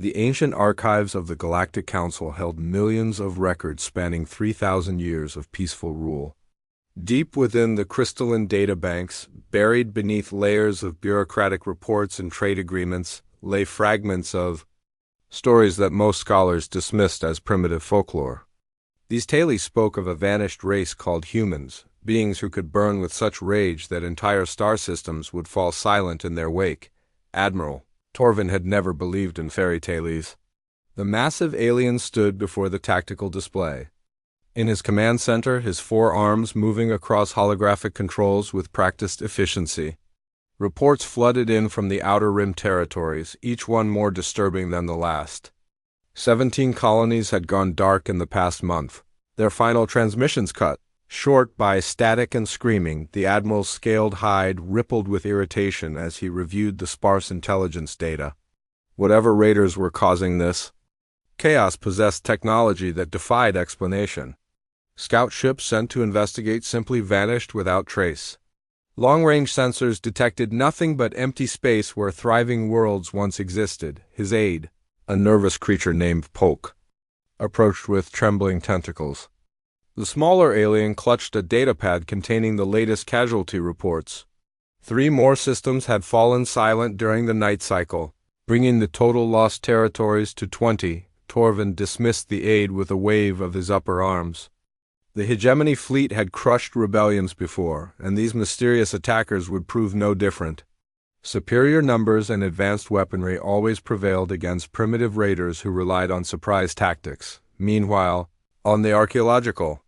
The ancient archives of the Galactic Council held millions of records spanning 3,000 years of peaceful rule. Deep within the crystalline databanks, buried beneath layers of bureaucratic reports and trade agreements, lay fragments of stories that most scholars dismissed as primitive folklore. These tales spoke of a vanished race called humans, beings who could burn with such rage that entire star systems would fall silent in their wake. Admiral Torvin had never believed in fairy tales. The massive alien stood before the tactical display. In his command center, his four arms moving across holographic controls with practiced efficiency. Reports flooded in from the Outer Rim territories, each one more disturbing than the last. 17 colonies had gone dark in the past month. Their final transmissions cut short by static and screaming. The Admiral's scaled hide rippled with irritation as he reviewed the sparse intelligence data. Whatever raiders were causing this chaos possessed technology that defied explanation. Scout ships sent to investigate simply vanished without trace. Long-range sensors detected nothing but empty space where thriving worlds once existed. His aide, a nervous creature named Polk, approached with trembling tentacles. The smaller alien clutched a datapad containing the latest casualty reports. 3 more systems had fallen silent during the night cycle, bringing the total lost territories to 20. Torvin dismissed the aide with a wave of his upper arms. The hegemony fleet had crushed rebellions before, and these mysterious attackers would prove no different. Superior numbers and advanced weaponry always prevailed against primitive raiders who relied on surprise tactics. Meanwhile, on the archaeological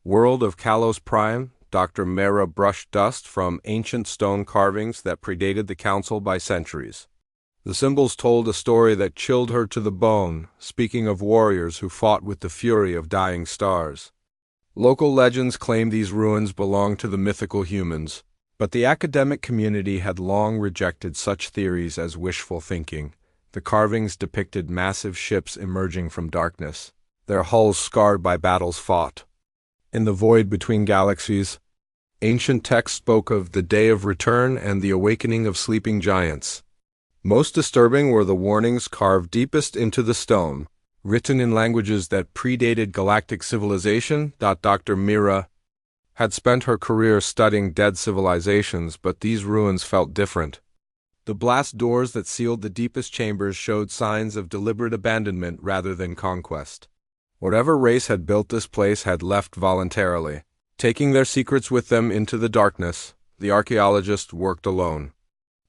world of Kalos Prime, Dr. Mera brushed dust from ancient stone carvings that predated the Council by centuries. The symbols told a story that chilled her to the bone, speaking of warriors who fought with the fury of dying stars. Local legends claim these ruins belong to the mythical humans, but the academic community had long rejected such theories as wishful thinking. The carvings depicted massive ships emerging from darkness, their hulls scarred by battles fought. In the void between galaxies, ancient texts spoke of the day of return and the awakening of sleeping giants. Most disturbing were the warnings carved deepest into the stone, written in languages that predated galactic civilization. Dr. Mera had spent her career studying dead civilizations, but these ruins felt different. The blast doors that sealed the deepest chambers showed signs of deliberate abandonment rather than conquest. Whatever race had built this place had left voluntarily. Taking their secrets with them into the darkness, the archaeologist worked alone.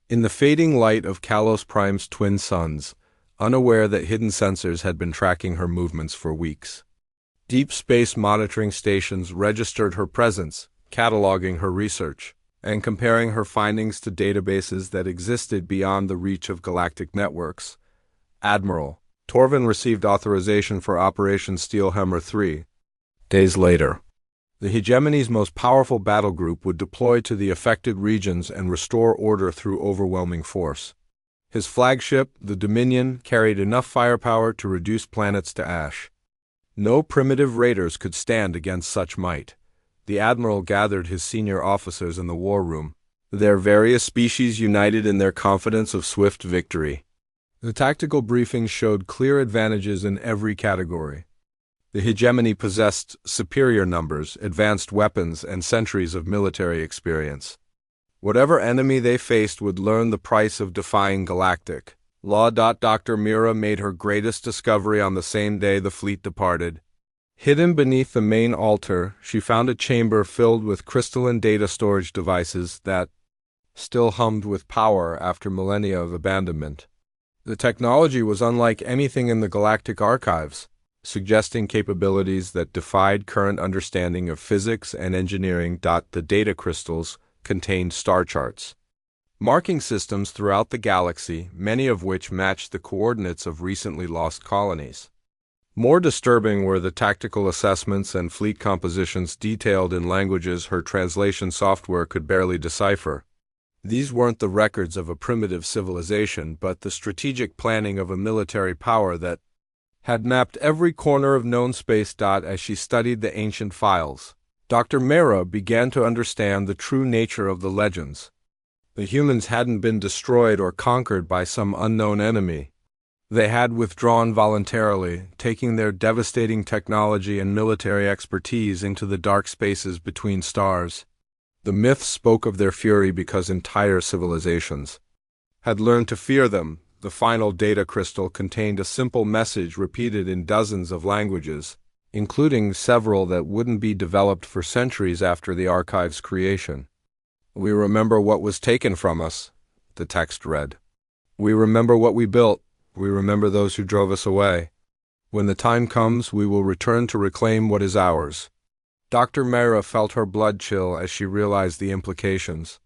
In the fading light of Kalos Prime's twin suns, unaware that hidden sensors had been tracking her movements for weeks. Deep space monitoring stations registered her presence, cataloging her research, and comparing her findings to databases that existed beyond the reach of galactic networks. Admiral Torvin received authorization for Operation Steelhammer 3 days later. The hegemony's most powerful battle group would deploy to the affected regions and restore order through overwhelming force. His flagship, the Dominion, carried enough firepower to reduce planets to ash. No primitive raiders could stand against such might. The Admiral gathered his senior officers in the war room, their various species united in their confidence of swift victory. The tactical briefings showed clear advantages in every category. The hegemony possessed superior numbers, advanced weapons, and centuries of military experience. Whatever enemy they faced would learn the price of defying galactic law. Dr. Mera made her greatest discovery on the same day the fleet departed. Hidden beneath the main altar, she found a chamber filled with crystalline data storage devices that still hummed with power after millennia of abandonment. The technology was unlike anything in the galactic archives, suggesting capabilities that defied current understanding of physics and engineering. The data crystals contained star charts, marking systems throughout the galaxy, many of which matched the coordinates of recently lost colonies. More disturbing were the tactical assessments and fleet compositions detailed in languages her translation software could barely decipher. These weren't the records of a primitive civilization, but the strategic planning of a military power that had mapped every corner of known space. As she studied the ancient files, Dr. Mera began to understand the true nature of the legends. The humans hadn't been destroyed or conquered by some unknown enemy. They had withdrawn voluntarily, taking their devastating technology and military expertise into the dark spaces between stars. The myths spoke of their fury because entire civilizations had learned to fear them. The final data crystal contained a simple message repeated in dozens of languages, including several that wouldn't be developed for centuries after the archive's creation. "We remember what was taken from us," the text read. "We remember what we built. We remember those who drove us away. When the time comes, we will return to reclaim what is ours." Dr. Mara felt her blood chill as she realized the implications.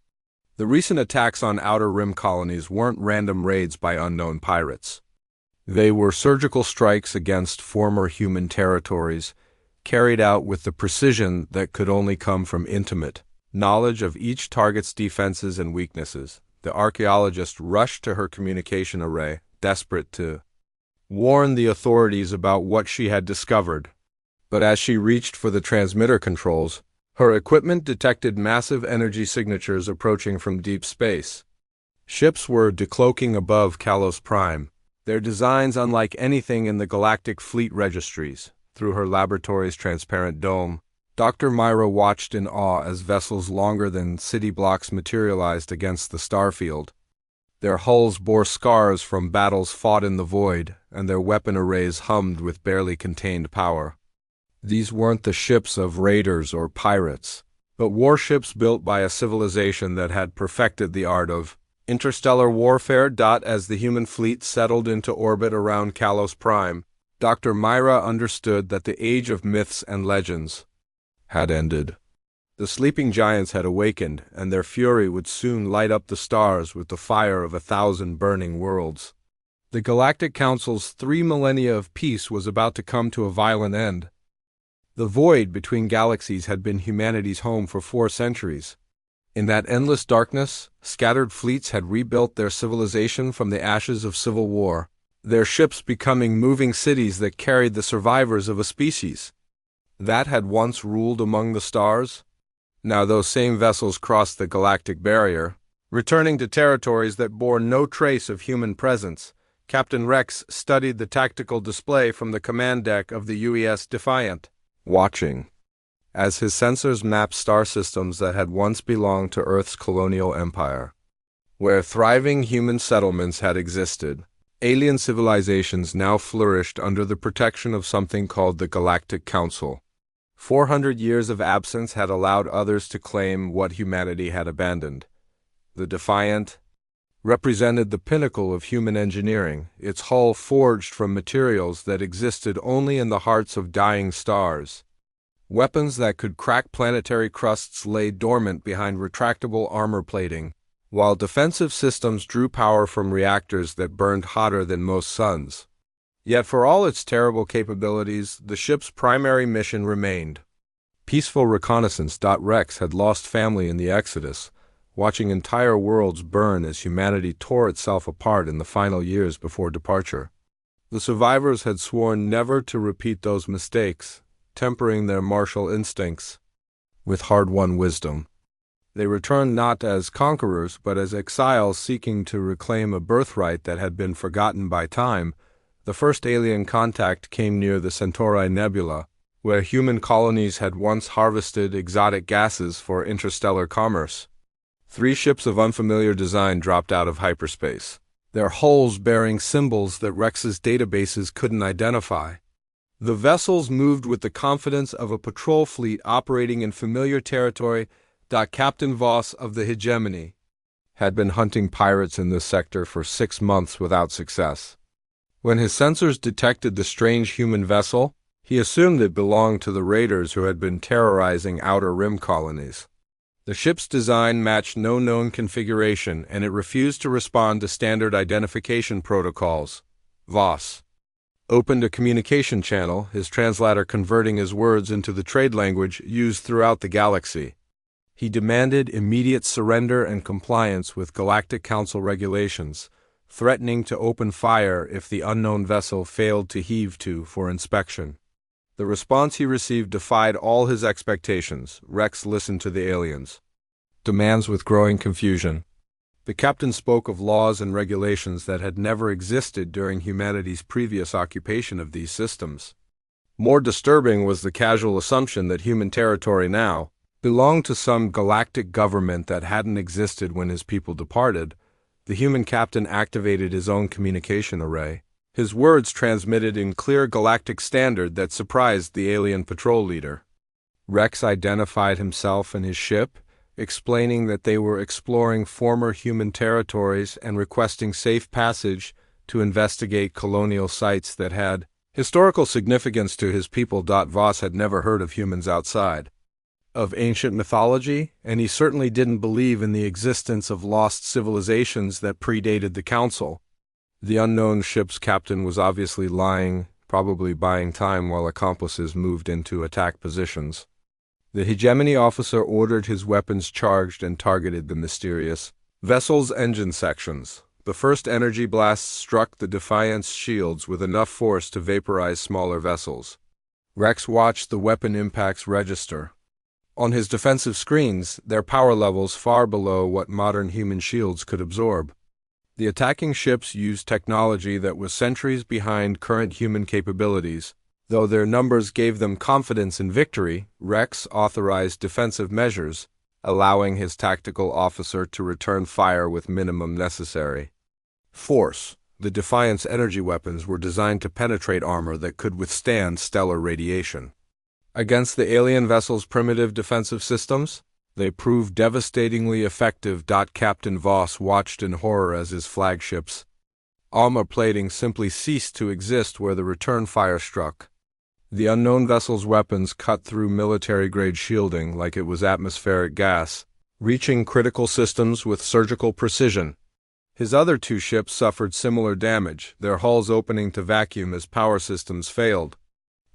The recent attacks on Outer Rim colonies weren't random raids by unknown pirates. They were surgical strikes against former human territories, carried out with the precision that could only come from intimate knowledge of each target's defenses and weaknesses. The archaeologist rushed to her communication array, desperate to warn the authorities about what she had discovered. But as she reached for the transmitter controls, her equipment detected massive energy signatures approaching from deep space. Ships were decloaking above Kalos Prime, their designs unlike anything in the galactic fleet registries. Through her laboratory's transparent dome, Dr. Myra watched in awe as vessels longer than city blocks materialized against the starfield. Their hulls bore scars from battles fought in the void, and their weapon arrays hummed with barely contained power. These weren't the ships of raiders or pirates, but warships built by a civilization that had perfected the art of interstellar warfare. As the human fleet settled into orbit around Kalos Prime, Dr. Myra understood that the age of myths and legends had ended. The sleeping giants had awakened, and their fury would soon light up the stars with the fire of 1,000 burning worlds. The Galactic Council's 3 millennia of peace was about to come to a violent end. The void between galaxies had been humanity's home for 4 centuries. In that endless darkness, scattered fleets had rebuilt their civilization from the ashes of civil war, their ships becoming moving cities that carried the survivors of a species that had once ruled among the stars. Now those same vessels crossed the galactic barrier, returning to territories that bore no trace of human presence. Captain Rex studied the tactical display from the command deck of the UES Defiant, watching as his sensors mapped star systems that had once belonged to Earth's colonial empire. Where thriving human settlements had existed, alien civilizations now flourished under the protection of something called the Galactic Council. 400 years of absence had allowed others to claim what humanity had abandoned. The Defiant represented the pinnacle of human engineering, its hull forged from materials that existed only in the hearts of dying stars. Weapons that could crack planetary crusts lay dormant behind retractable armor plating, while defensive systems drew power from reactors that burned hotter than most suns. Yet for all its terrible capabilities, the ship's primary mission remained peaceful reconnaissance. Rex had lost family in the Exodus, watching entire worlds burn as humanity tore itself apart in the final years before departure. The survivors had sworn never to repeat those mistakes, tempering their martial instincts with hard-won wisdom. They returned not as conquerors, but as exiles seeking to reclaim a birthright that had been forgotten by time. The first alien contact came near the Centauri Nebula, where human colonies had once harvested exotic gases for interstellar commerce. 3 ships of unfamiliar design dropped out of hyperspace, their hulls bearing symbols that Rex's databases couldn't identify. The vessels moved with the confidence of a patrol fleet operating in familiar territory. Captain Voss of the Hegemony had been hunting pirates in this sector for 6 months without success. When his sensors detected the strange human vessel, he assumed it belonged to the raiders who had been terrorizing Outer Rim colonies. The ship's design matched no known configuration, and it refused to respond to standard identification protocols. Voss opened a communication channel, his translator converting his words into the trade language used throughout the galaxy. He demanded immediate surrender and compliance with Galactic Council regulations, threatening to open fire if the unknown vessel failed to heave to for inspection. The response he received defied all his expectations. Rex listened to the aliens' demands with growing confusion. The captain spoke of laws and regulations that had never existed during humanity's previous occupation of these systems. More disturbing was the casual assumption that human territory now belonged to some galactic government that hadn't existed when his people departed. The human captain activated his own communication array, his words transmitted in clear galactic standard that surprised the alien patrol leader. Rex identified himself and his ship, explaining that they were exploring former human territories and requesting safe passage to investigate colonial sites that had historical significance to his people. Voss had never heard of humans outside of ancient mythology, and he certainly didn't believe in the existence of lost civilizations that predated the Council. The unknown ship's captain was obviously lying, probably buying time while accomplices moved into attack positions. The hegemony officer ordered his weapons charged and targeted the mysterious vessel's engine sections. The first energy blasts struck the Defiant's shields with enough force to vaporize smaller vessels. Rex watched the weapon impacts register. On his defensive screens, their power levels far below what modern human shields could absorb. The attacking ships used technology that was centuries behind current human capabilities. Though their numbers gave them confidence in victory, Rex authorized defensive measures, allowing his tactical officer to return fire with minimum necessary force. The Defiant's energy weapons were designed to penetrate armor that could withstand stellar radiation. Against the alien vessel's primitive defensive systems, they proved devastatingly effective. Captain Voss watched in horror as his flagship's armor plating simply ceased to exist where the return fire struck. The unknown vessel's weapons cut through military-grade shielding like it was atmospheric gas, reaching critical systems with surgical precision. His other two ships suffered similar damage, their hulls opening to vacuum as power systems failed.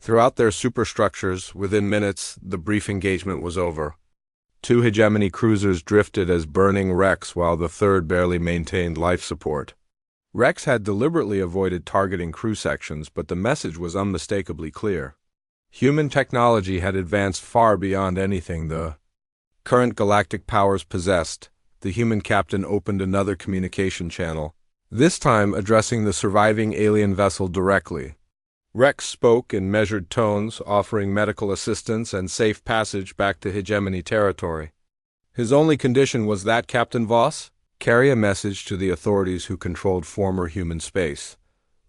Throughout their superstructures, within minutes, the brief engagement was over. Two hegemony cruisers drifted as burning wrecks while the third barely maintained life support. Rex had deliberately avoided targeting crew sections, but the message was unmistakably clear. Human technology had advanced far beyond anything the current galactic powers possessed. The human captain opened another communication channel, this time addressing the surviving alien vessel directly. Rex spoke in measured tones, offering medical assistance and safe passage back to hegemony territory. His only condition was that Captain Voss carry a message to the authorities who controlled former human space.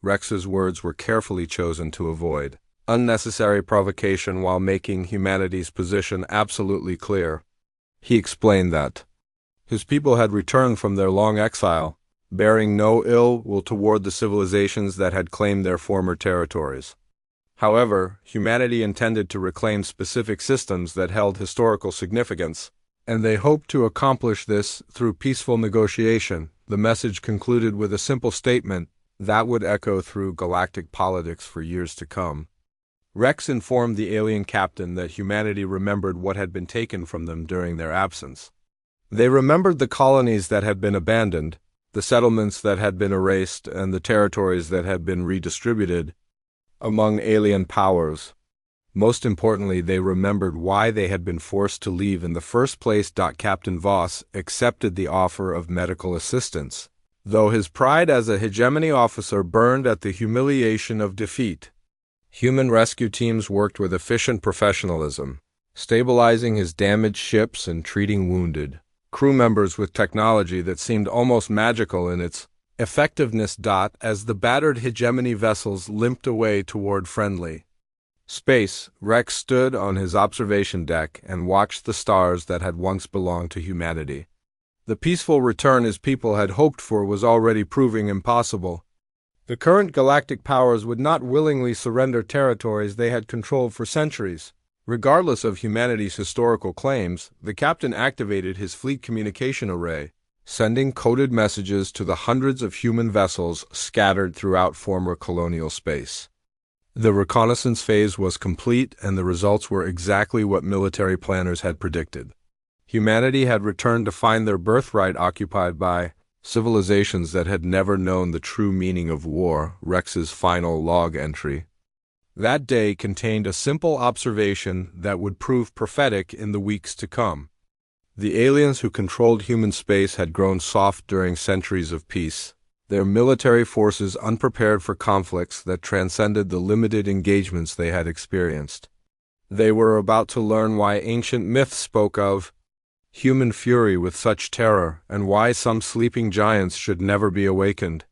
Rex's words were carefully chosen to avoid unnecessary provocation while making humanity's position absolutely clear. He explained that his people had returned from their long exile, bearing no ill will toward the civilizations that had claimed their former territories. However, humanity intended to reclaim specific systems that held historical significance, and they hoped to accomplish this through peaceful negotiation. The message concluded with a simple statement that would echo through galactic politics for years to come. Rex informed the alien captain that humanity remembered what had been taken from them during their absence. They remembered the colonies that had been abandoned, the settlements that had been erased, and the territories that had been redistributed among alien powers. Most importantly, they remembered why they had been forced to leave in the first place. Captain Voss accepted the offer of medical assistance, though his pride as a hegemony officer burned at the humiliation of defeat. Human rescue teams worked with efficient professionalism, stabilizing his damaged ships and treating wounded crew members with technology that seemed almost magical in its effectiveness. As the battered hegemony vessels limped away toward friendly space, Rex stood on his observation deck and watched the stars that had once belonged to humanity. The peaceful return his people had hoped for was already proving impossible. The current galactic powers would not willingly surrender territories they had controlled for centuries. Regardless of humanity's historical claims, the captain activated his fleet communication array, sending coded messages to the hundreds of human vessels scattered throughout former colonial space. The reconnaissance phase was complete, and the results were exactly what military planners had predicted. Humanity had returned to find their birthright occupied by civilizations that had never known the true meaning of war. Rex's final log entry that day contained a simple observation that would prove prophetic in the weeks to come. The aliens who controlled human space had grown soft during centuries of peace, their military forces unprepared for conflicts that transcended the limited engagements they had experienced. They were about to learn why ancient myths spoke of human fury with such terror and why some sleeping giants should never be awakened.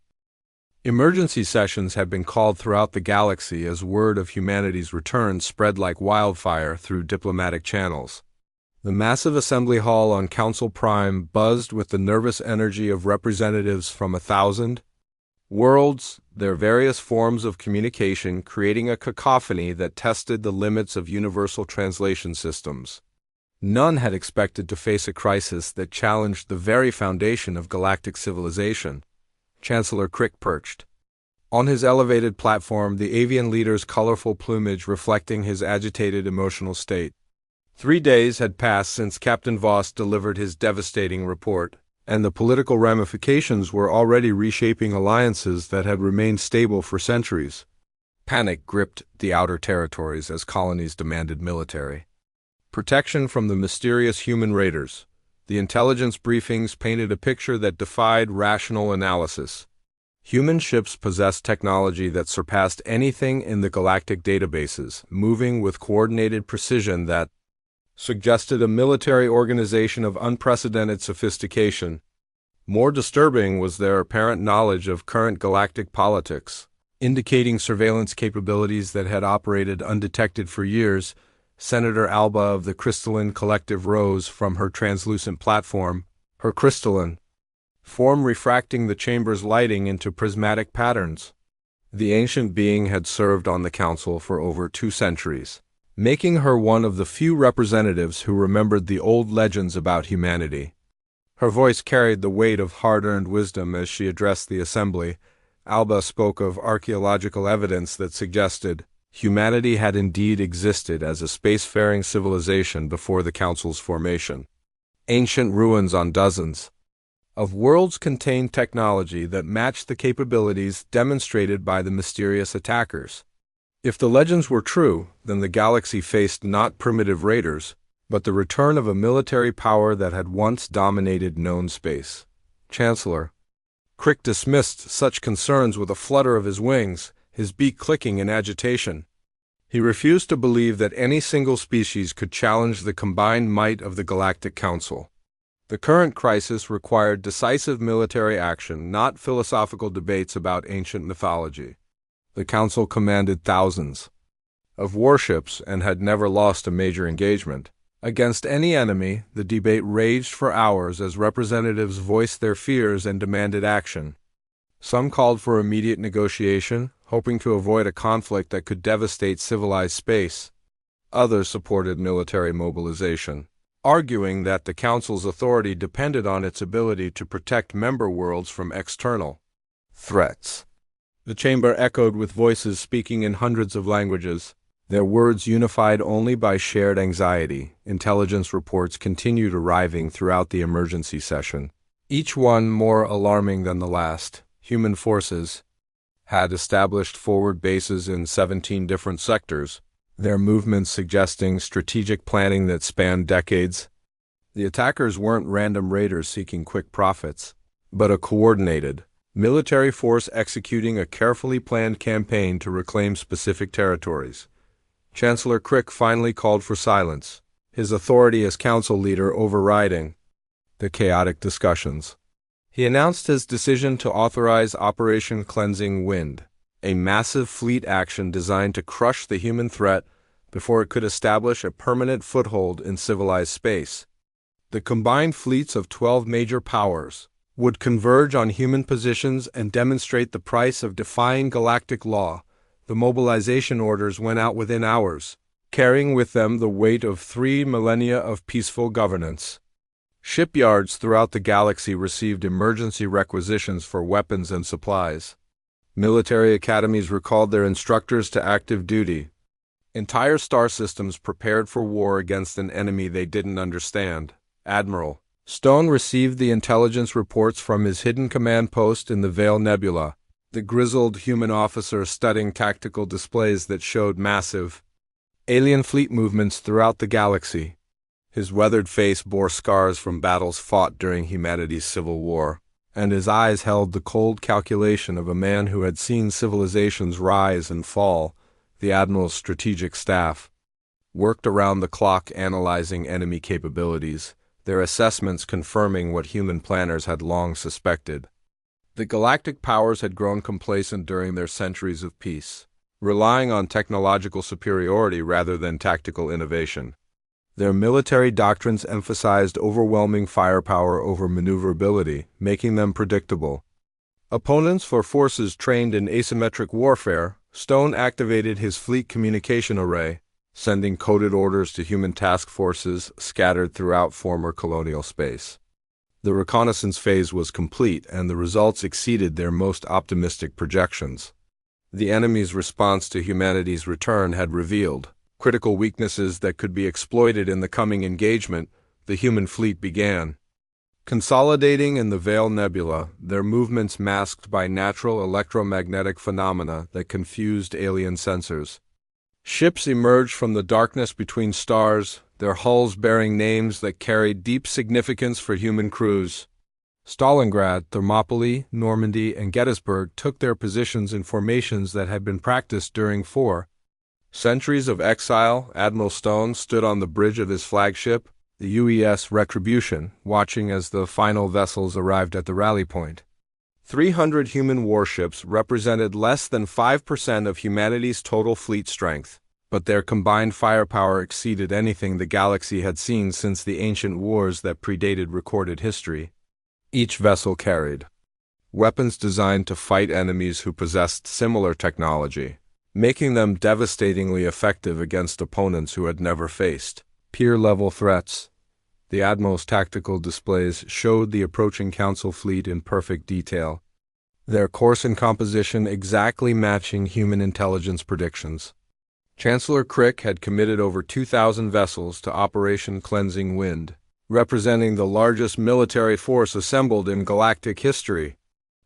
Emergency sessions had been called throughout the galaxy as word of humanity's return spread like wildfire through diplomatic channels. The massive assembly hall on Council Prime buzzed with the nervous energy of representatives from 1,000 worlds, their various forms of communication creating a cacophony that tested the limits of universal translation systems. None had expected to face a crisis that challenged the very foundation of galactic civilization. Chancellor Crick perched on his elevated platform, the avian leader's colorful plumage reflecting his agitated emotional state. 3 days had passed since Captain Voss delivered his devastating report, and the political ramifications were already reshaping alliances that had remained stable for centuries. Panic gripped the outer territories as colonies demanded military protection from the mysterious human raiders. The intelligence briefings painted a picture that defied rational analysis. Human ships possessed technology that surpassed anything in the galactic databases, moving with coordinated precision that suggested a military organization of unprecedented sophistication. More disturbing was their apparent knowledge of current galactic politics, indicating surveillance capabilities that had operated undetected for years. Senator Alba of the Crystalline Collective rose from her translucent platform, her crystalline form refracting the chamber's lighting into prismatic patterns. The ancient being had served on the council for over 2 centuries, making her one of the few representatives who remembered the old legends about humanity. Her voice carried the weight of hard-earned wisdom as she addressed the assembly. Alba spoke of archaeological evidence that suggested humanity had indeed existed as a spacefaring civilization before the Council's formation. Ancient ruins on dozens of worlds contained technology that matched the capabilities demonstrated by the mysterious attackers. If the legends were true, then the galaxy faced not primitive raiders, but the return of a military power that had once dominated known space. Chancellor Crick dismissed such concerns with a flutter of his wings, his beak clicking in agitation. He refused to believe that any single species could challenge the combined might of the Galactic Council. The current crisis required decisive military action, not philosophical debates about ancient mythology. The Council commanded thousands of warships and had never lost a major engagement. Against any enemy, the debate raged for hours as representatives voiced their fears and demanded action. Some called for immediate negotiation, hoping to avoid a conflict that could devastate civilized space. Others supported military mobilization, arguing that the Council's authority depended on its ability to protect member worlds from external threats. The chamber echoed with voices speaking in hundreds of languages, their words unified only by shared anxiety. Intelligence reports continued arriving throughout the emergency session, each one more alarming than the last. Human forces had established forward bases in 17 different sectors, their movements suggesting strategic planning that spanned decades. The attackers weren't random raiders seeking quick profits, but a coordinated military force executing a carefully planned campaign to reclaim specific territories. Chancellor Crick finally called for silence, his authority as council leader overriding the chaotic discussions. He announced his decision to authorize Operation Cleansing Wind, a massive fleet action designed to crush the human threat before it could establish a permanent foothold in civilized space. The combined fleets of 12 major powers would converge on human positions and demonstrate the price of defying galactic law. The mobilization orders went out within hours, carrying with them the weight of 3 millennia of peaceful governance. Shipyards throughout the galaxy received emergency requisitions for weapons and supplies. Military academies recalled their instructors to active duty. Entire star systems prepared for war against an enemy they didn't understand. Admiral Stone received the intelligence reports from his hidden command post in the Veil Nebula, the grizzled human officer studying tactical displays that showed massive alien fleet movements throughout the galaxy. His weathered face bore scars from battles fought during humanity's civil war, and his eyes held the cold calculation of a man who had seen civilizations rise and fall. The admiral's strategic staff worked around the clock analyzing enemy capabilities, their assessments confirming what human planners had long suspected. The galactic powers had grown complacent during their centuries of peace, relying on technological superiority rather than tactical innovation. Their military doctrines emphasized overwhelming firepower over maneuverability, making them predictable. Opponents for forces trained in asymmetric warfare, Stone activated his fleet communication array, sending coded orders to human task forces scattered throughout former colonial space. The reconnaissance phase was complete, and the results exceeded their most optimistic projections. The enemy's response to humanity's return had revealed critical weaknesses that could be exploited in the coming engagement. The human fleet began consolidating in the Veil Nebula, their movements masked by natural electromagnetic phenomena that confused alien sensors. Ships emerged from the darkness between stars, their hulls bearing names that carried deep significance for human crews. Stalingrad, Thermopylae, Normandy, and Gettysburg took their positions in formations that had been practiced during 4 centuries of exile. Admiral Stone stood on the bridge of his flagship, the UES Retribution, watching as the final vessels arrived at the rally point. 300 human warships represented less than 5% of humanity's total fleet strength, but their combined firepower exceeded anything the galaxy had seen since the ancient wars that predated recorded history. Each vessel carried weapons designed to fight enemies who possessed similar technology, making them devastatingly effective against opponents who had never faced peer-level threats. The Admiral's tactical displays showed the approaching Council fleet in perfect detail, their course and composition exactly matching human intelligence predictions. Chancellor Crick had committed over 2,000 vessels to Operation Cleansing Wind, representing the largest military force assembled in galactic history.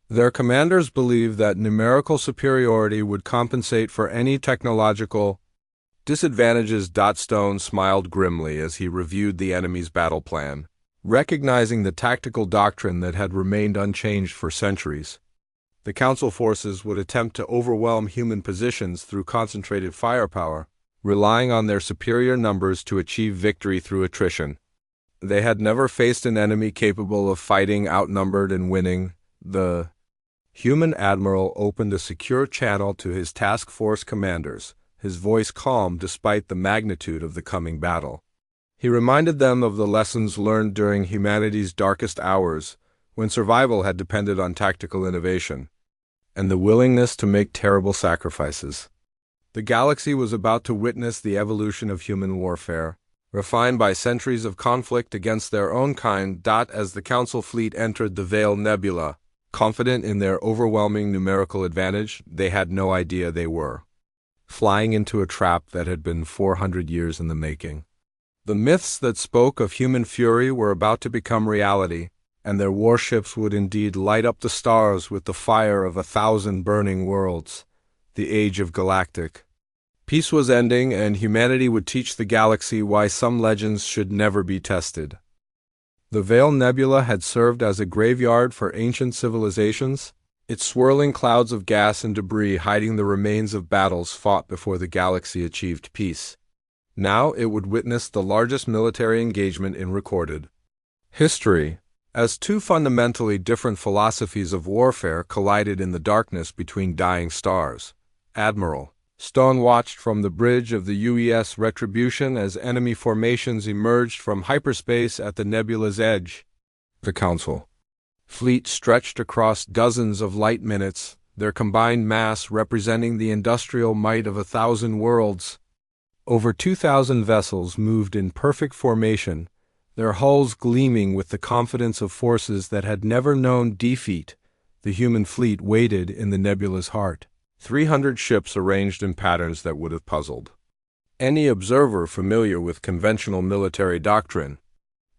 Their commanders believed that numerical superiority would compensate for any technological disadvantages. Stone smiled grimly as he reviewed the enemy's battle plan, recognizing the tactical doctrine that had remained unchanged for centuries. The Council forces would attempt to overwhelm human positions through concentrated firepower, relying on their superior numbers to achieve victory through attrition. They had never faced an enemy capable of fighting outnumbered and winning. The human admiral opened a secure channel to his task force commanders, his voice calm despite the magnitude of the coming battle. He reminded them of the lessons learned during humanity's darkest hours, when survival had depended on tactical innovation and the willingness to make terrible sacrifices. The galaxy was about to witness the evolution of human warfare, refined by centuries of conflict against their own kind. As the Council fleet entered the Veil Nebula, confident in their overwhelming numerical advantage, they had no idea they were flying into a trap that had been 400 years in the making. The myths that spoke of human fury were about to become reality, and their warships would indeed light up the stars with the fire of 1,000 burning worlds. The age of galactic peace was ending, and humanity would teach the galaxy why some legends should never be tested. The Veil Nebula had served as a graveyard for ancient civilizations, its swirling clouds of gas and debris hiding the remains of battles fought before the galaxy achieved peace. Now it would witness the largest military engagement in recorded history, as two fundamentally different philosophies of warfare collided in the darkness between dying stars. Admiral Stone watched from the bridge of the UES Retribution as enemy formations emerged from hyperspace at the nebula's edge. The Council fleet stretched across dozens of light minutes, their combined mass representing the industrial might of 1,000 worlds. Over 2,000 vessels moved in perfect formation, their hulls gleaming with the confidence of forces that had never known defeat. The human fleet waited in the nebula's heart, 300 ships arranged in patterns that would have puzzled any observer familiar with conventional military doctrine.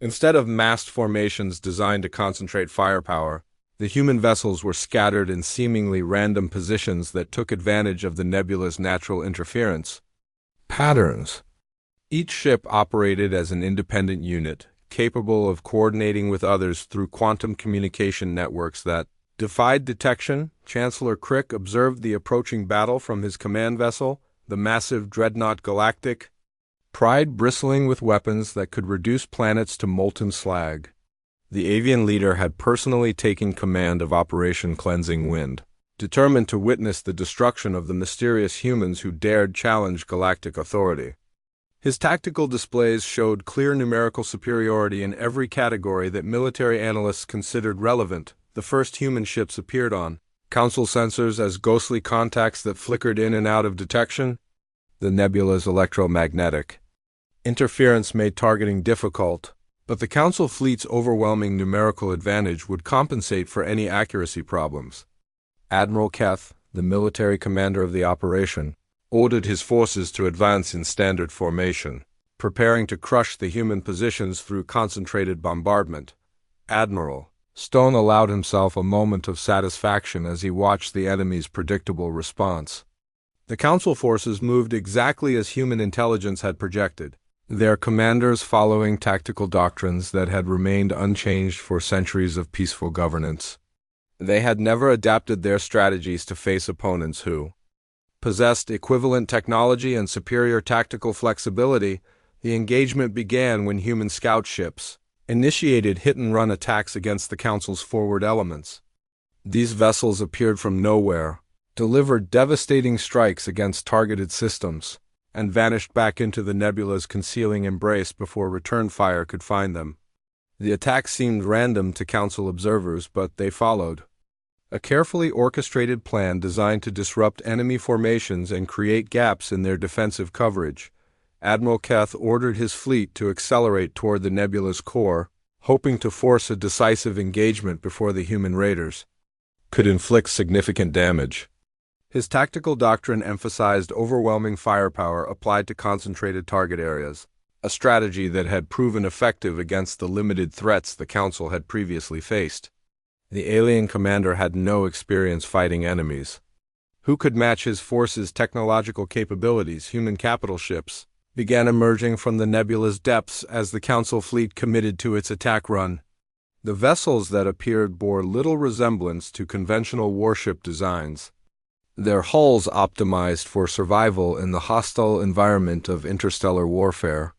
Instead of massed formations designed to concentrate firepower, the human vessels were scattered in seemingly random positions that took advantage of the nebula's natural interference patterns. Each ship operated as an independent unit, capable of coordinating with others through quantum communication networks that defied detection. Chancellor Crick observed the approaching battle from his command vessel, the massive dreadnought Galactic, Pride bristling with weapons that could reduce planets to molten slag. The avian leader had personally taken command of Operation Cleansing Wind, determined to witness the destruction of the mysterious humans who dared challenge galactic authority. His tactical displays showed clear numerical superiority in every category that military analysts considered relevant. The first human ships appeared on Council sensors as ghostly contacts that flickered in and out of detection. The nebula's electromagnetic interference made targeting difficult, but the Council fleet's overwhelming numerical advantage would compensate for any accuracy problems. Admiral Keth, the military commander of the operation, ordered his forces to advance in standard formation, preparing to crush the human positions through concentrated bombardment. Admiral Stone allowed himself a moment of satisfaction as he watched the enemy's predictable response. The Council forces moved exactly as human intelligence had projected, their commanders following tactical doctrines that had remained unchanged for centuries of peaceful governance. They had never adapted their strategies to face opponents who possessed equivalent technology and superior tactical flexibility. The engagement began when human scout ships initiated hit-and-run attacks against the Council's forward elements. These vessels appeared from nowhere, delivered devastating strikes against targeted systems, and vanished back into the nebula's concealing embrace before return fire could find them. The attack seemed random to Council observers, but they followed a carefully orchestrated plan designed to disrupt enemy formations and create gaps in their defensive coverage. Admiral Keth ordered his fleet to accelerate toward the nebula's core, hoping to force a decisive engagement before the human raiders could inflict significant damage. His tactical doctrine emphasized overwhelming firepower applied to concentrated target areas, a strategy that had proven effective against the limited threats the Council had previously faced. The alien commander had no experience fighting enemies. Who could match his force's technological capabilities? Human capital ships began emerging from the nebula's depths as the Council fleet committed to its attack run. The vessels that appeared bore little resemblance to conventional warship designs, their hulls optimized for survival in the hostile environment of interstellar warfare.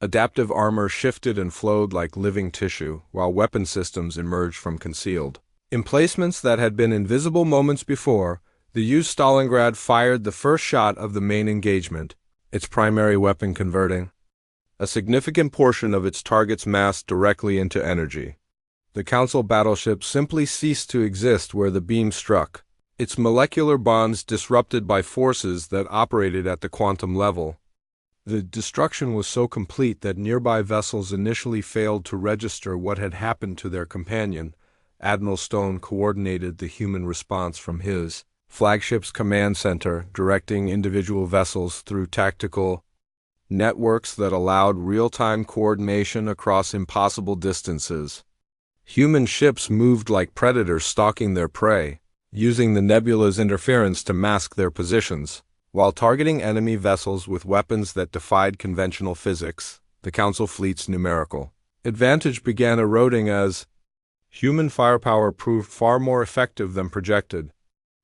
Adaptive armor shifted and flowed like living tissue, while weapon systems emerged from concealed emplacements that had been invisible moments before. The used Stalingrad fired the first shot of the main engagement, its primary weapon converting a significant portion of its target's mass directly into energy. The Council battleship simply ceased to exist where the beam struck, its molecular bonds disrupted by forces that operated at the quantum level. The destruction was so complete that nearby vessels initially failed to register what had happened to their companion. Admiral Stone coordinated the human response from his flagship's command center, directing individual vessels through tactical networks that allowed real-time coordination across impossible distances. Human ships moved like predators stalking their prey, using the nebula's interference to mask their positions, while targeting enemy vessels with weapons that defied conventional physics. The Council fleet's numerical advantage began eroding as human firepower proved far more effective than projected.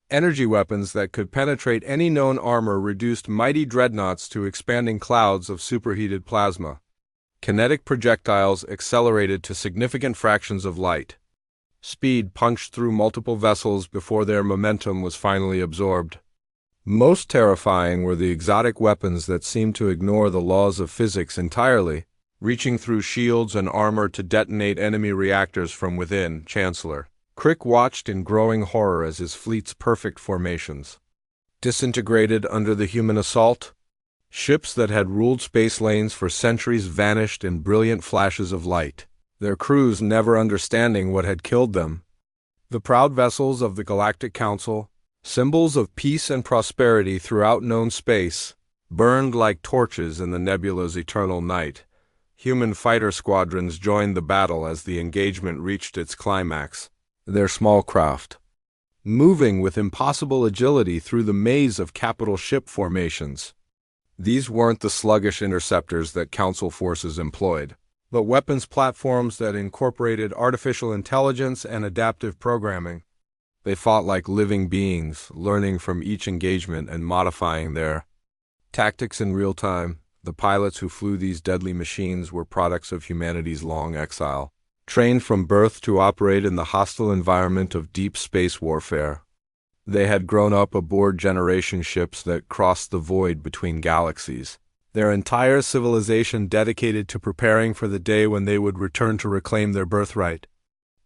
Energy weapons that could penetrate any known armor reduced mighty dreadnoughts to expanding clouds of superheated plasma. Kinetic projectiles accelerated to significant fractions of light. Speed punched through multiple vessels before their momentum was finally absorbed. Most terrifying were the exotic weapons that seemed to ignore the laws of physics entirely, reaching through shields and armor to detonate enemy reactors from within. Chancellor Crick watched in growing horror as his fleet's perfect formations disintegrated under the human assault. Ships that had ruled space lanes for centuries vanished in brilliant flashes of light, their crews never understanding what had killed them. The proud vessels of the Galactic Council, symbols of peace and prosperity throughout known space, burned like torches in the nebula's eternal night. Human fighter squadrons joined the battle as the engagement reached its climax, their small craft moving with impossible agility through the maze of capital ship formations. These weren't the sluggish interceptors that Council forces employed, but weapons platforms that incorporated artificial intelligence and adaptive programming. They fought like living beings, learning from each engagement and modifying their tactics in real time. The pilots who flew these deadly machines were products of humanity's long exile, trained from birth to operate in the hostile environment of deep space warfare. They had grown up aboard generation ships that crossed the void between galaxies, their entire civilization dedicated to preparing for the day when they would return to reclaim their birthright.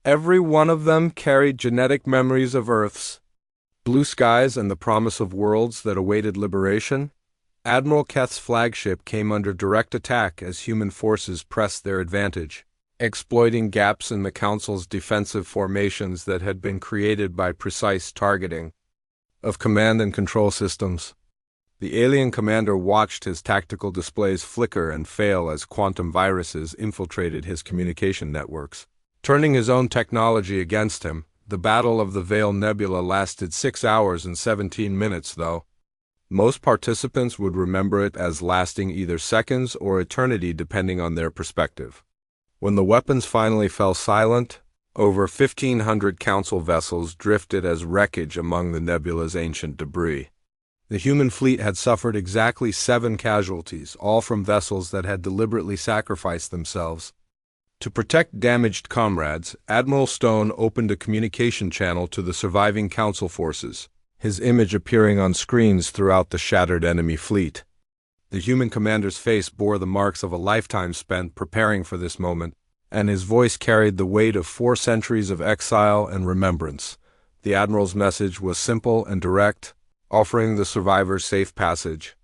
Every one of them carried genetic memories of Earth's blue skies and the promise of worlds that awaited liberation. Admiral Keth's flagship came under direct attack as human forces pressed their advantage, exploiting gaps in the Council's defensive formations that had been created by precise targeting of command and control systems. The alien commander watched his tactical displays flicker and fail as quantum viruses infiltrated his communication networks, turning his own technology against him. The Battle of the Veil Nebula lasted 6 hours and 17 minutes, though. Most participants would remember it as lasting either seconds or eternity depending on their perspective. When the weapons finally fell silent, over 1,500 Council vessels drifted as wreckage among the nebula's ancient debris. The human fleet had suffered exactly 7 casualties, all from vessels that had deliberately sacrificed themselves. To protect damaged comrades, Admiral Stone opened a communication channel to the surviving Council forces, his image appearing on screens throughout the shattered enemy fleet. The human commander's face bore the marks of a lifetime spent preparing for this moment, and his voice carried the weight of 4 centuries of exile and remembrance. The Admiral's message was simple and direct, offering the survivors safe passage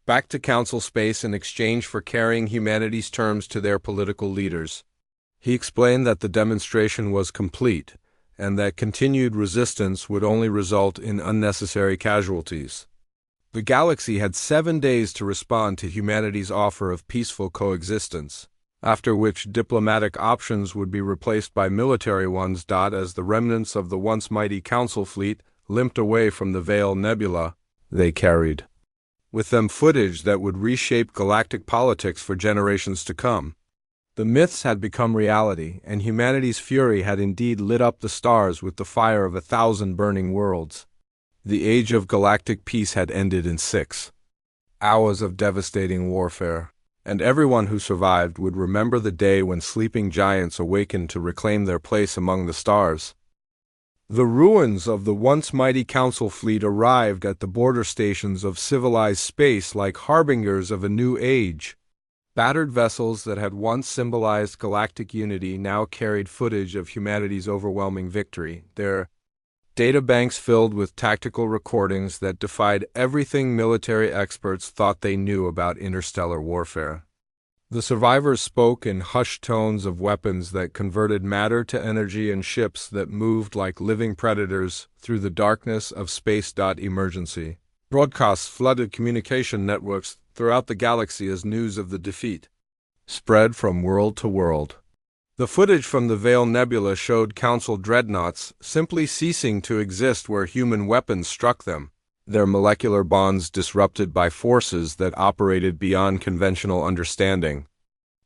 back to Council space in exchange for carrying humanity's terms to their political leaders. He explained that the demonstration was complete, and that continued resistance would only result in unnecessary casualties. The galaxy had 7 days to respond to humanity's offer of peaceful coexistence, after which diplomatic options would be replaced by military ones. As the remnants of the once mighty Council fleet limped away from the Veil Nebula, they carried with them footage that would reshape galactic politics for generations to come. The myths had become reality, and humanity's fury had indeed lit up the stars with the fire of 1,000 burning worlds. The age of galactic peace had ended in 6 hours of devastating warfare, and everyone who survived would remember the day when sleeping giants awakened to reclaim their place among the stars. The ruins of the once mighty Council fleet arrived at the border stations of civilized space like harbingers of a new age. Battered vessels that had once symbolized galactic unity now carried footage of humanity's overwhelming victory, their databanks filled with tactical recordings that defied everything military experts thought they knew about interstellar warfare. The survivors spoke in hushed tones of weapons that converted matter to energy and ships that moved like living predators through the darkness of space. Emergency broadcasts flooded communication networks throughout the galaxy as news of the defeat spread from world to world. The footage from the Veil Nebula showed Council dreadnoughts simply ceasing to exist where human weapons struck them, their molecular bonds disrupted by forces that operated beyond conventional understanding.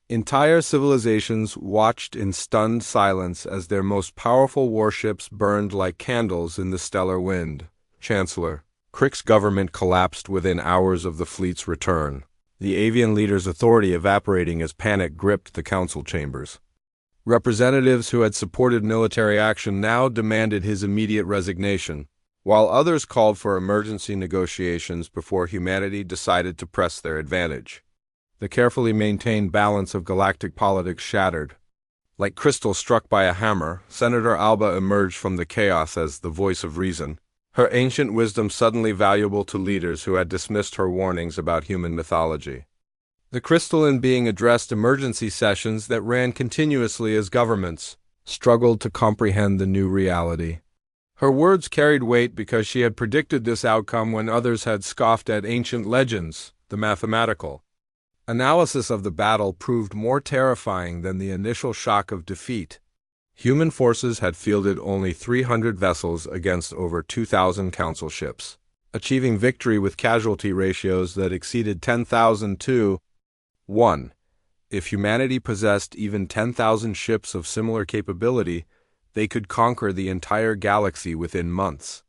Entire civilizations watched in stunned silence as their most powerful warships burned like candles in the stellar wind. Chancellor Crick's government collapsed within hours of the fleet's return, the avian leader's authority evaporating as panic gripped the Council chambers. Representatives who had supported military action now demanded his immediate resignation, while others called for emergency negotiations before humanity decided to press their advantage. The carefully maintained balance of galactic politics shattered. Like crystal struck by a hammer, Senator Alba emerged from the chaos as the voice of reason, her ancient wisdom suddenly valuable to leaders who had dismissed her warnings about human mythology. The crystalline being addressed emergency sessions that ran continuously as governments struggled to comprehend the new reality. Her words carried weight because she had predicted this outcome when others had scoffed at ancient legends. The mathematical analysis of the battle proved more terrifying than the initial shock of defeat. Human forces had fielded only 300 vessels against over 2,000 Council ships. achieving victory with casualty ratios that exceeded 10,000 to 1. If humanity possessed even 10,000 ships of similar capability, they could conquer the entire galaxy within months.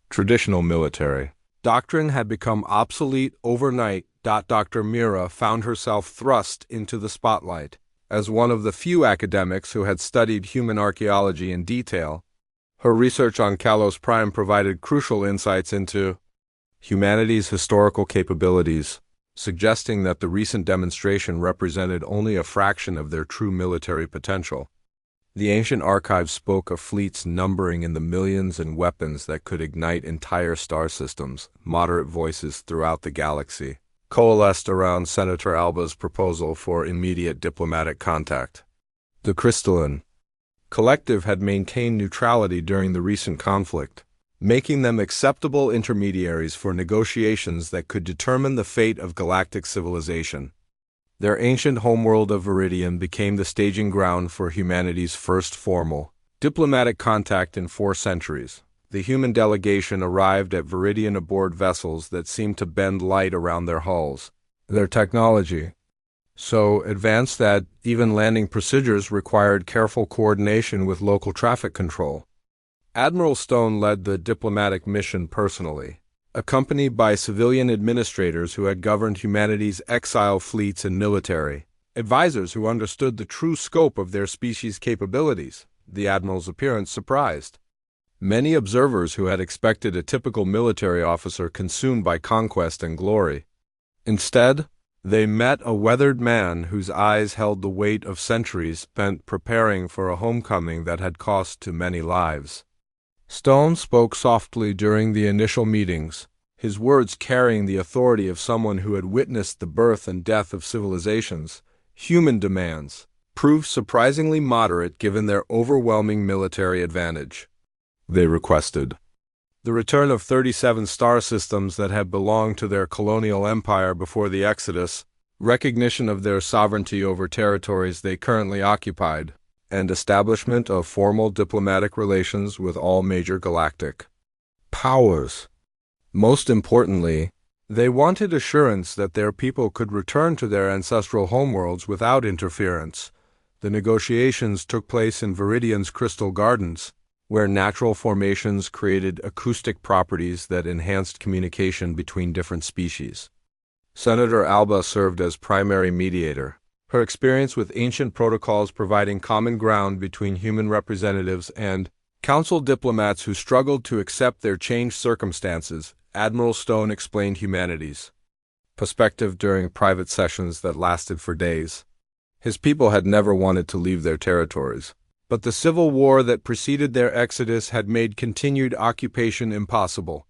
Traditional military doctrine had become obsolete overnight. Dr. Mira found herself thrust into the spotlight. As one of the few academics who had studied human archaeology in detail, her research on Kalos Prime provided crucial insights into humanity's historical capabilities, suggesting that the recent demonstration represented only a fraction of their true military potential. The ancient archives spoke of fleets numbering in the millions and weapons that could ignite entire star systems. Moderate voices throughout the galaxy coalesced around Senator Alba's proposal for immediate diplomatic contact. The Crystalline Collective had maintained neutrality during the recent conflict, making them acceptable intermediaries for negotiations that could determine the fate of galactic civilization. Their ancient homeworld of Viridian became the staging ground for humanity's first formal diplomatic contact in 4 centuries. The human delegation arrived at Viridian aboard vessels that seemed to bend light around their hulls. Their technology, so advanced that even landing procedures required careful coordination with local traffic control. Admiral Stone led the diplomatic mission personally, accompanied by civilian administrators who had governed humanity's exile fleets and military advisors who understood the true scope of their species' capabilities. The admiral's appearance surprised many observers who had expected a typical military officer consumed by conquest and glory. Instead, they met a weathered man whose eyes held the weight of centuries spent preparing for a homecoming that had cost too many lives. Stone spoke softly during the initial meetings, his words carrying the authority of someone who had witnessed the birth and death of civilizations. Human demands proved surprisingly moderate given their overwhelming military advantage. They requested the return of 37 star systems that had belonged to their colonial empire before the Exodus, recognition of their sovereignty over territories they currently occupied, and establishment of formal diplomatic relations with all major galactic powers. Most importantly, they wanted assurance that their people could return to their ancestral homeworlds without interference. The negotiations took place in Viridian's Crystal Gardens, where natural formations created acoustic properties that enhanced communication between different species. Senator Alba served as primary mediator, her experience with ancient protocols providing common ground between human representatives and council diplomats who struggled to accept their changed circumstances. Admiral Stone explained humanity's perspective during private sessions that lasted for days. His people had never wanted to leave their territories, but the civil war that preceded their exodus had made continued occupation impossible.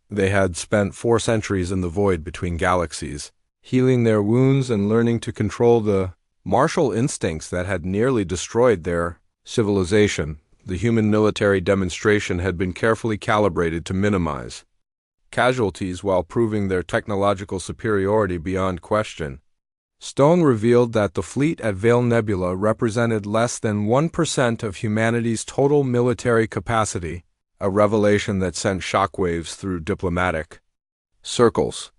They had spent 4 centuries in the void between galaxies, healing their wounds and learning to control the martial instincts that had nearly destroyed their civilization. The human military demonstration had been carefully calibrated to minimize casualties while proving their technological superiority beyond question. Stone revealed that the fleet at Vale Nebula represented less than 1% of humanity's total military capacity, a revelation that sent shockwaves through diplomatic circles.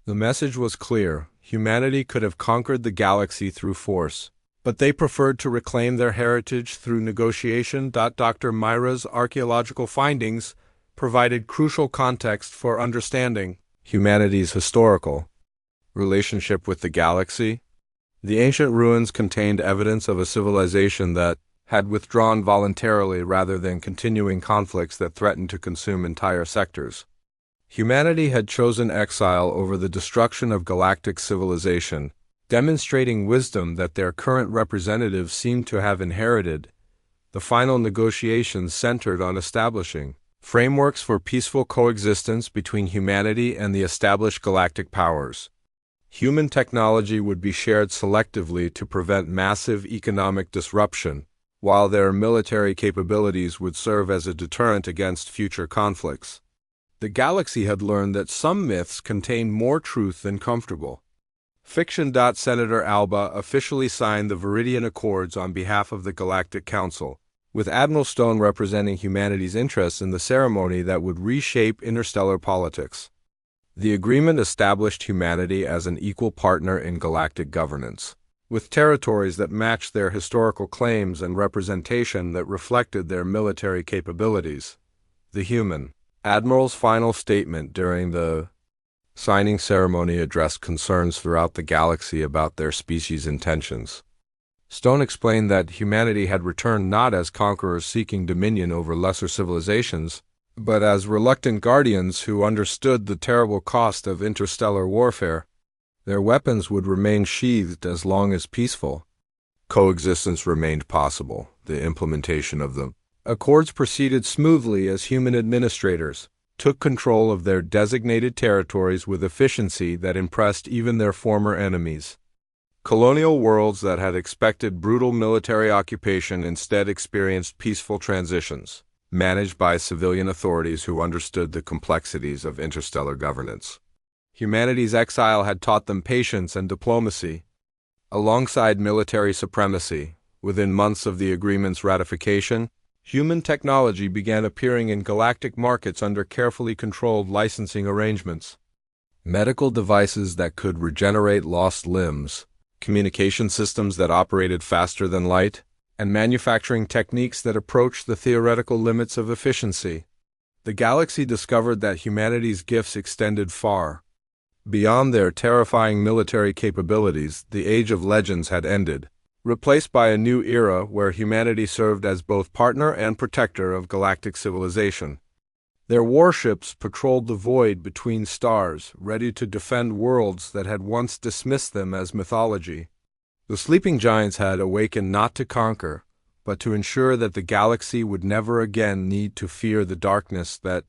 The message was clear: humanity could have conquered the galaxy through force, but they preferred to reclaim their heritage through negotiation. Dr. Myra's archaeological findings provided crucial context for understanding humanity's historical relationship with the galaxy. The ancient ruins contained evidence of a civilization that had withdrawn voluntarily rather than continuing conflicts that threatened to consume entire sectors. Humanity had chosen exile over the destruction of galactic civilization, demonstrating wisdom that their current representatives seemed to have inherited. The final negotiations centered on establishing frameworks for peaceful coexistence between humanity and the established galactic powers. Human technology would be shared selectively to prevent massive economic disruption, while their military capabilities would serve as a deterrent against future conflicts. The galaxy had learned that some myths contained more truth than comfortable fiction. Senator Alba officially signed the Viridian Accords on behalf of the Galactic Council, with Admiral Stone representing humanity's interests in the ceremony that would reshape interstellar politics. The agreement established humanity as an equal partner in galactic governance, with territories that matched their historical claims and representation that reflected their military capabilities. The human Admiral's final statement during the signing ceremony addressed concerns throughout the galaxy about their species' intentions. Stone explained that humanity had returned not as conquerors seeking dominion over lesser civilizations, but as reluctant guardians who understood the terrible cost of interstellar warfare. Their weapons would remain sheathed as long as peaceful coexistence remained possible. The implementation of the accords proceeded smoothly as human administrators took control of their designated territories with efficiency that impressed even their former enemies. Colonial worlds that had expected brutal military occupation instead experienced peaceful transitions, managed by civilian authorities who understood the complexities of interstellar governance. Humanity's exile had taught them patience and diplomacy, alongside military supremacy. Within months of the agreement's ratification, human technology began appearing in galactic markets under carefully controlled licensing arrangements. Medical devices that could regenerate lost limbs, communication systems that operated faster than light, and manufacturing techniques that approached the theoretical limits of efficiency. The galaxy discovered that humanity's gifts extended far beyond their terrifying military capabilities. The Age of Legends had ended, replaced by a new era where humanity served as both partner and protector of galactic civilization. Their warships patrolled the void between stars, ready to defend worlds that had once dismissed them as mythology. The sleeping giants had awakened not to conquer, but to ensure that the galaxy would never again need to fear the darkness that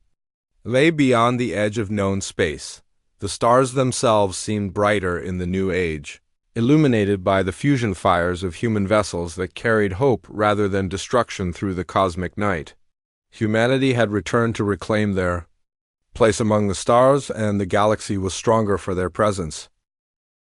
lay beyond the edge of known space. The stars themselves seemed brighter in the new age, illuminated by the fusion fires of human vessels that carried hope rather than destruction through the cosmic night. Humanity had returned to reclaim their place among the stars, and the galaxy was stronger for their presence.